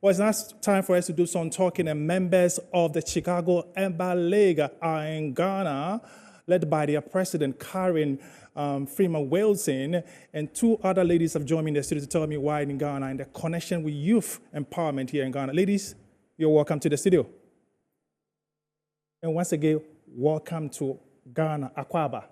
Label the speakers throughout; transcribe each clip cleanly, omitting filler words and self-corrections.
Speaker 1: Well, it's now time for us to do some talking, and members of the Chicago Urban League are in Ghana, led by their president, Karen Freeman Wilson, and two other ladies have joined me in the studio to tell me why in Ghana and the connection with youth empowerment here in Ghana. Ladies, you're welcome to the studio. And once again, welcome to Ghana, Akwaba.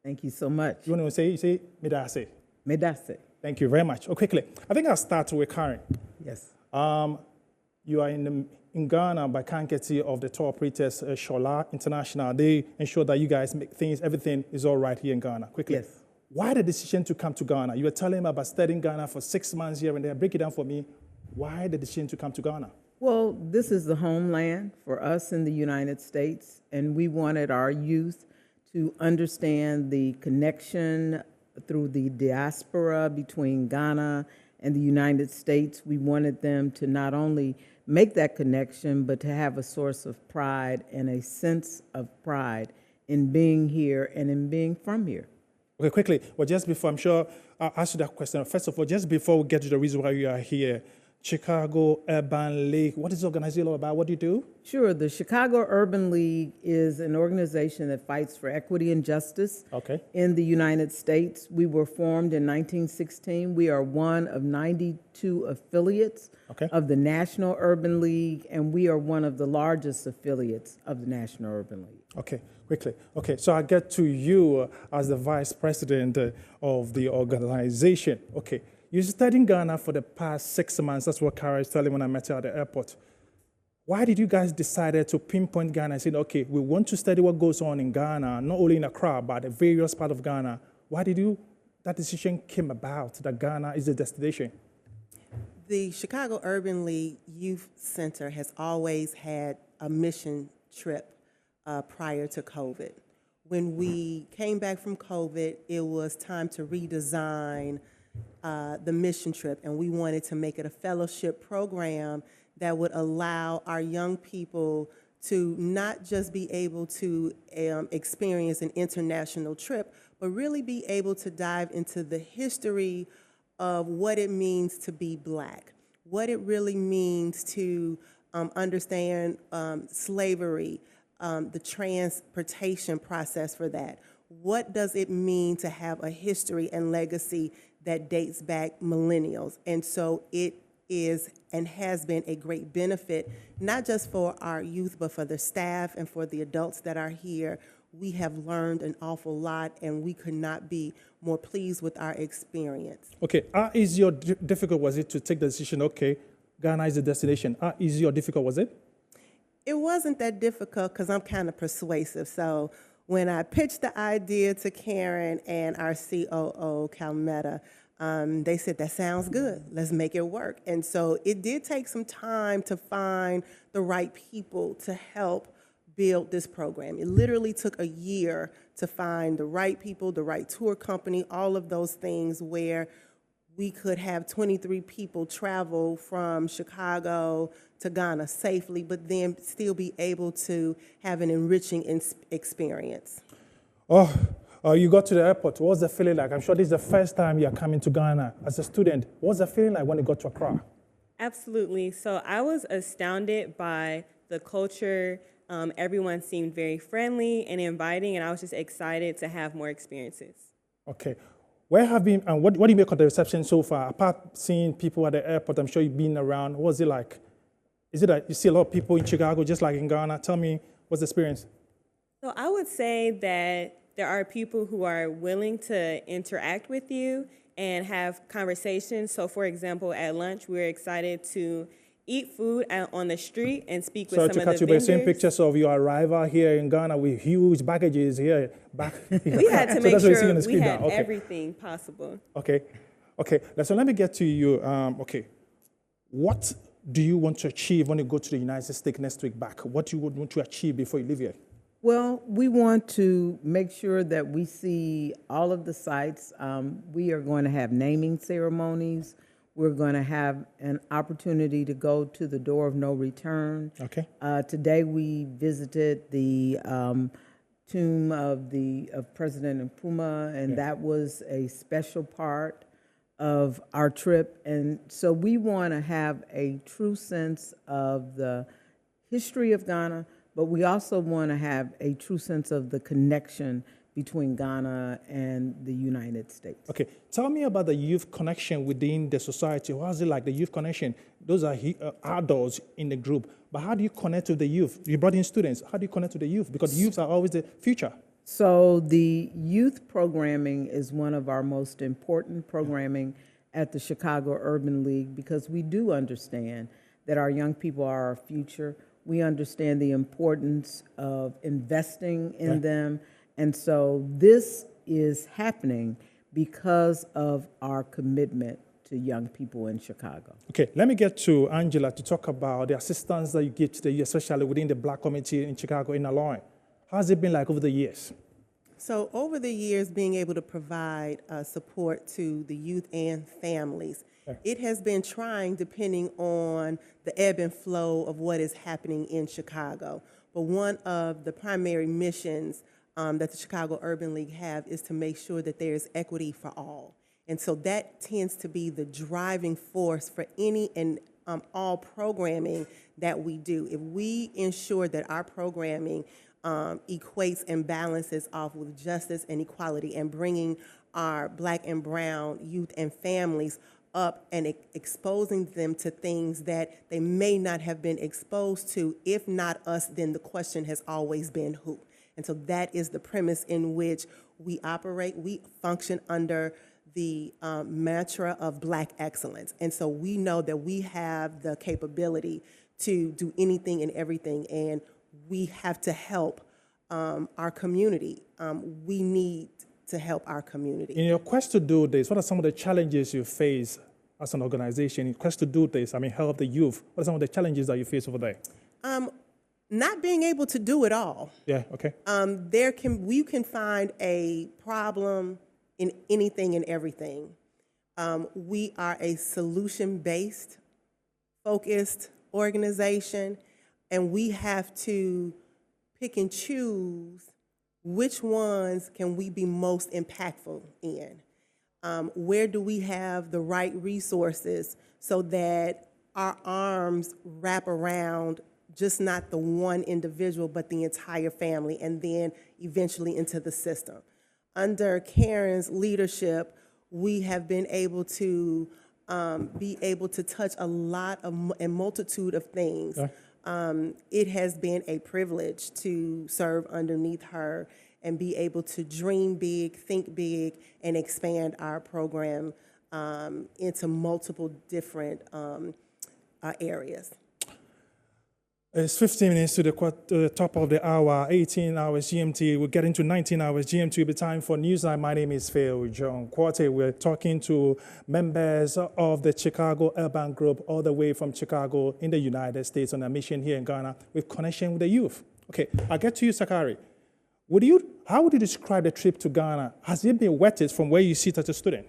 Speaker 2: Thank you so much.
Speaker 1: You want to say Medase?
Speaker 2: Medase.
Speaker 1: Thank you very much. Oh, quickly, I think I'll start with Karen.
Speaker 2: Yes.
Speaker 1: You are in Ghana by Quartey of the tour operators, Shola International. They ensure that you guys make things, everything is all right here in Ghana. Quickly,
Speaker 2: Yes.
Speaker 1: Why the decision to come to Ghana? You were telling me about studying Ghana for 6 months here and there. Break it down for me. Why the decision to come to Ghana?
Speaker 2: Well, this is the homeland for us in the United States, and we wanted our youth to understand the connection through the diaspora between Ghana and the United States. We wanted them to not only make that connection, but to have a source of pride and a sense of pride in being here and in being from here.
Speaker 1: Okay, quickly. Well, just before, I'm sure I'll ask you that question. First of all, just before we get to the reason why you are here, Chicago Urban League, what is the organization all about? What do you do?
Speaker 2: Sure. The Chicago Urban League is an organization that fights for equity and justice in the United States. We were formed in 1916. We are one of 92 affiliates of the National Urban League, and we are one of the largest affiliates of the National Urban League.
Speaker 1: Okay, quickly. Okay, so I get to you as the vice president of the organization. Okay. You studied in Ghana for the past 6 months. That's what Kara is telling me when I met her at the airport. Why did you guys decide to pinpoint Ghana and say, okay, we want to study what goes on in Ghana, not only in Accra, but the various parts of Ghana? Why did that decision came about that Ghana is the destination?
Speaker 3: The Chicago Urban League Youth Center has always had a mission trip prior to COVID. When we came back from COVID, it was time to redesign the mission trip, and we wanted to make it a fellowship program that would allow our young people to not just be able to experience an international trip, but really be able to dive into the history of what it means to be Black, what it really means to understand slavery, the transportation process for that. What does it mean to have a history and legacy that dates back millennials? And so it is and has been a great benefit, not just for our youth, but for the staff and for the adults that are here. We have learned an awful lot, and we could not be more pleased with our experience.
Speaker 1: Okay, how easy or difficult was it to take the decision, okay, Ghana is the destination? How easy or difficult was it?
Speaker 3: It wasn't that difficult because I'm kind of persuasive. So when I pitched the idea to Karen and our COO, Calmetta, they said, that sounds good, let's make it work. And so it did take some time to find the right people to help build this program. It literally took a year to find the right people, the right tour company, all of those things where we could have 23 people travel from Chicago to Ghana safely, but then still be able to have an enriching experience.
Speaker 1: You got to the airport. What was the feeling like? I'm sure this is the first time you're coming to Ghana as a student. What was the feeling like when you got to Accra?
Speaker 4: Absolutely. So I was astounded by the culture. Everyone seemed very friendly and inviting, and I was just excited to have more experiences.
Speaker 1: Okay. Where have been, and what do you make of the reception so far? Apart seeing people at the airport, I'm sure you've been around. What was it like? Is it like you see a lot of people in Chicago just like in Ghana? Tell me, what's the experience?
Speaker 4: So I would say that there are people who are willing to interact with you and have conversations. So for example, at lunch, we're excited to eat food on the street and speak with some of the vendors.
Speaker 1: Sorry to cut you, but seeing pictures of your arrival here in Ghana with huge baggages here.
Speaker 4: We had to make sure we had everything possible.
Speaker 1: Okay. So let me get to you. What do you want to achieve when you go to the United States next week back? What do you want to achieve before you leave here?
Speaker 2: Well, we want to make sure that we see all of the sites. We are going to have naming ceremonies. We're going to have an opportunity to go to the door of no return.
Speaker 1: Okay.
Speaker 2: Today we visited the tomb of President Nkrumah, and that was a special part of our trip. And so we want to have a true sense of the history of Ghana, but we also want to have a true sense of the connection between Ghana and the United States.
Speaker 1: Okay, tell me about the youth connection within the society. How's it like, the youth connection? Those are adults in the group, but how do you connect with the youth? You brought in students. How do you connect with the youth? Because youth are always the future.
Speaker 2: So the youth programming is one of our most important programming at the Chicago Urban League, because we do understand that our young people are our future. We understand the importance of investing in them. And so this is happening because of our commitment to young people in Chicago.
Speaker 1: Okay, let me get to Angela to talk about the assistance that you give to the youth, especially within the Black community in Chicago, in Illinois. How's it been like over the years?
Speaker 3: So over the years, being able to provide support to the youth and families, it has been trying depending on the ebb and flow of what is happening in Chicago. But one of the primary missions that the Chicago Urban League have is to make sure that there is equity for all. And so that tends to be the driving force for any and all programming that we do. If we ensure that our programming equates and balances off with justice and equality and bringing our Black and brown youth and families up and exposing them to things that they may not have been exposed to, if not us, then the question has always been who. And so that is the premise in which we operate. We function under the mantra of Black excellence. And so we know that we have the capability to do anything and everything, and we have to help our community. We need to help our community.
Speaker 1: In your quest to do this, what are some of the challenges you face as an organization in quest to do this? I mean, help the youth. What are some of the challenges that you face over there?
Speaker 3: Not being able to do it all.
Speaker 1: Yeah, okay.
Speaker 3: We can find a problem in anything and everything. We are a solution-based, focused organization, and we have to pick and choose which ones can we be most impactful in. Where do we have the right resources so that our arms wrap around just not the one individual, but the entire family, and then eventually into the system. Under Karen's leadership, we have been able to touch a lot of a multitude of things. Okay. It has been a privilege to serve underneath her and be able to dream big, think big, and expand our program into multiple different areas.
Speaker 1: It's 15 minutes to the top of the hour, 18 hours GMT. We're getting to 19 hours GMT. It'll be time for Newsline. My name is Phil John Quartey. We're talking to members of the Chicago Urban Group all the way from Chicago in the United States on a mission here in Ghana with connection with the youth. Okay, I'll get to you, Sakari. How would you describe the trip to Ghana? Has it been wetted from where you sit as a student?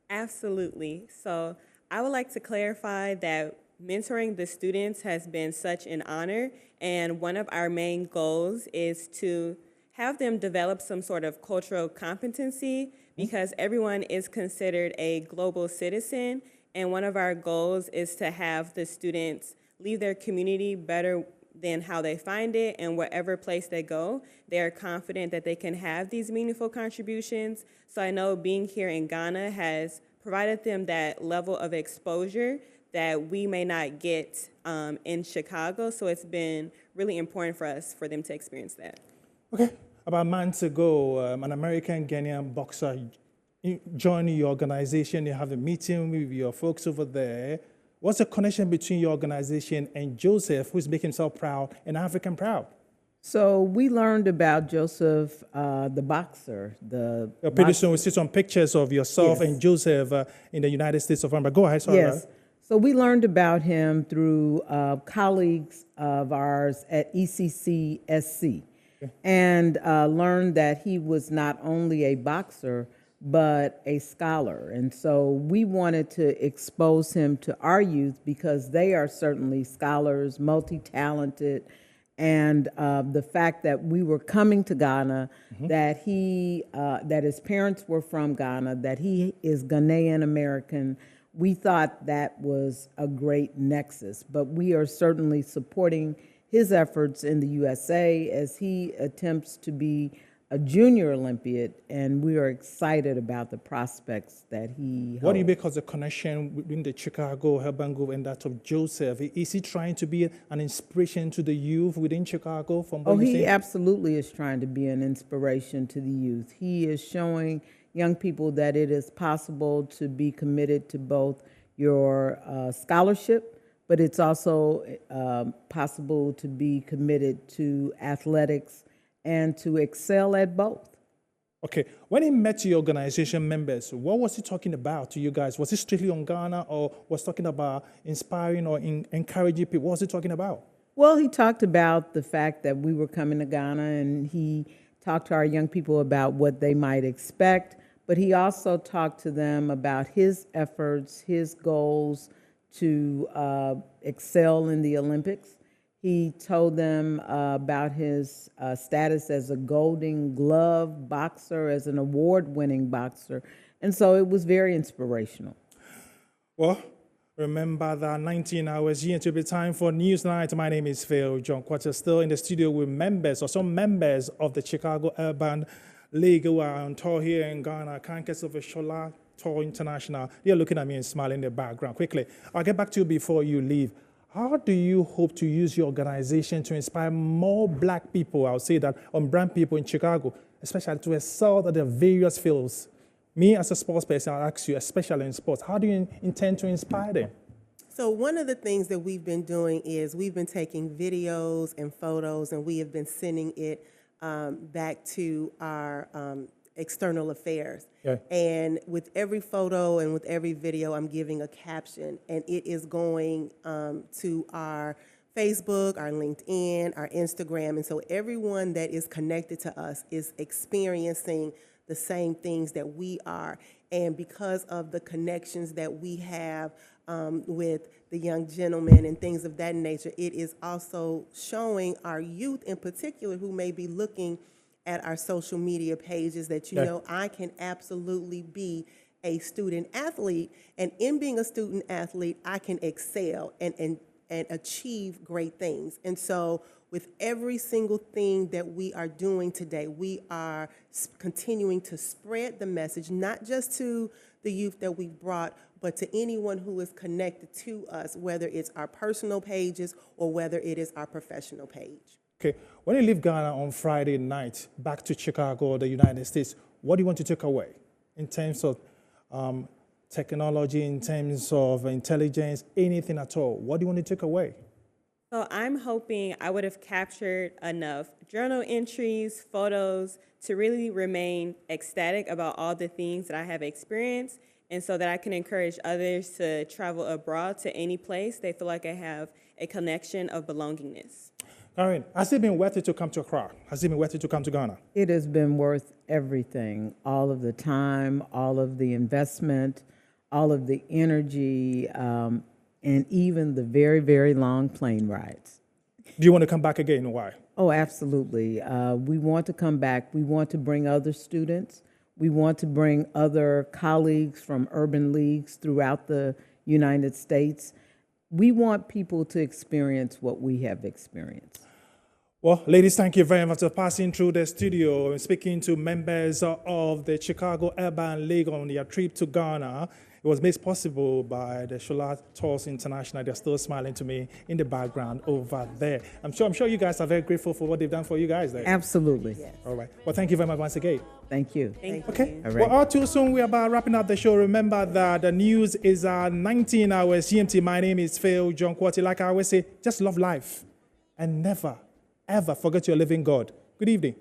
Speaker 4: Absolutely. So I would like to clarify that mentoring the students has been such an honor, and one of our main goals is to have them develop some sort of cultural competency, because everyone is considered a global citizen, and one of our goals is to have the students leave their community better than how they find it, and wherever place they go, they are confident that they can have these meaningful contributions. So I know being here in Ghana has provided them that level of exposure that we may not get in Chicago. So it's been really important for them to experience that.
Speaker 1: Okay. About months ago, an American Ghanaian boxer joined your organization. You have a meeting with your folks over there. What's the connection between your organization and Joseph, who's making himself proud and African proud?
Speaker 2: So we learned about Joseph, the boxer.
Speaker 1: Pretty soon we see some pictures of yourself and Joseph in the United States of America. Go ahead, sorry.
Speaker 2: Yes. So we learned about him through colleagues of ours at ECCSC, and learned that he was not only a boxer, but a scholar. And so we wanted to expose him to our youth because they are certainly scholars, multi-talented, And the fact that we were coming to Ghana, that that his parents were from Ghana, that he is Ghanaian American, we thought that was a great nexus. But we are certainly supporting his efforts in the USA as he attempts to be a junior Olympiad, and we are excited about the prospects that he holds.
Speaker 1: What do you make of the connection between the Chicago Urban Group and that of Joseph? Is he trying to be an inspiration to the youth within Chicago? From what
Speaker 2: He absolutely is trying to be an inspiration to the youth. He is showing young people that it is possible to be committed to both your scholarship, but it's also possible to be committed to athletics and to excel at both.
Speaker 1: Okay, when he met your organization members, what was he talking about to you guys? Was he strictly on Ghana, or was talking about inspiring or encouraging people? What was he talking about?
Speaker 2: Well, he talked about the fact that we were coming to Ghana, and he talked to our young people about what they might expect, but he also talked to them about his efforts, his goals to excel in the Olympics. He told them about his status as a Golden Glove boxer, as an award-winning boxer, and so it was very inspirational.
Speaker 1: Well, remember that 19 hours here to be time for Newsnight. My name is Phil John Quartey, still in the studio with members or some members of the Chicago Urban League who are on tour here in Ghana, Cankers of Shola Tour International. They're looking at me and smiling in the background. Quickly, I'll get back to you before you leave. How do you hope to use your organization to inspire more black people, I would say that, or brown people in Chicago, especially to excel at the various fields? Me, as a sports person, I'll ask you, especially in sports, how do you intend to inspire them?
Speaker 3: So one of the things that we've been doing is we've been taking videos and photos, and we have been sending it back to our external affairs.
Speaker 1: Yeah.
Speaker 3: And with every photo and with every video, I'm giving a caption, and it is going to our Facebook, our LinkedIn, our Instagram. And so everyone that is connected to us is experiencing the same things that we are. And because of the connections that we have with the young gentlemen and things of that nature, it is also showing our youth in particular who may be looking at our social media pages that, you know, I can absolutely be a student athlete, and in being a student athlete, I can excel and achieve great things. And so with every single thing that we are doing today, we are continuing to spread the message, not just to the youth that we've brought, but to anyone who is connected to us, whether it's our personal pages or whether it is our professional page.
Speaker 1: Okay, when you leave Ghana on Friday night, back to Chicago or the United States, what do you want to take away in terms of technology, in terms of intelligence, anything at all? What do you want to take away?
Speaker 4: So I'm hoping I would have captured enough journal entries, photos to really remain ecstatic about all the things that I have experienced, and so that I can encourage others to travel abroad to any place they feel like I have a connection of belongingness.
Speaker 1: Karen, has it been worth it to come to Accra? Has it been worth it to come to Ghana?
Speaker 2: It has been worth everything, all of the time, all of the investment, all of the energy, and even the very, very long plane rides.
Speaker 1: Do you want to come back again? Why?
Speaker 2: Oh, absolutely. We want to come back. We want to bring other students. We want to bring other colleagues from urban leagues throughout the United States. We want people to experience what we have experienced.
Speaker 1: Well, ladies, thank you very much for passing through the studio and speaking to members of the Chicago Urban League on their trip to Ghana. It was made possible by the Shola Tours International. They're still smiling to me in the background over there. I'm sure you guys are very grateful for what they've done for you guys there.
Speaker 2: Absolutely.
Speaker 3: Yes.
Speaker 1: All right. Well, thank you very much once again.
Speaker 2: Thank you.
Speaker 4: Thank you.
Speaker 1: Okay.
Speaker 2: All right.
Speaker 1: Well, all too soon, we're about wrapping up the show. Remember that the news is 19 hours GMT. My name is Phil John Quartey. Like I always say, just love life and never, ever forget your living God. Good evening.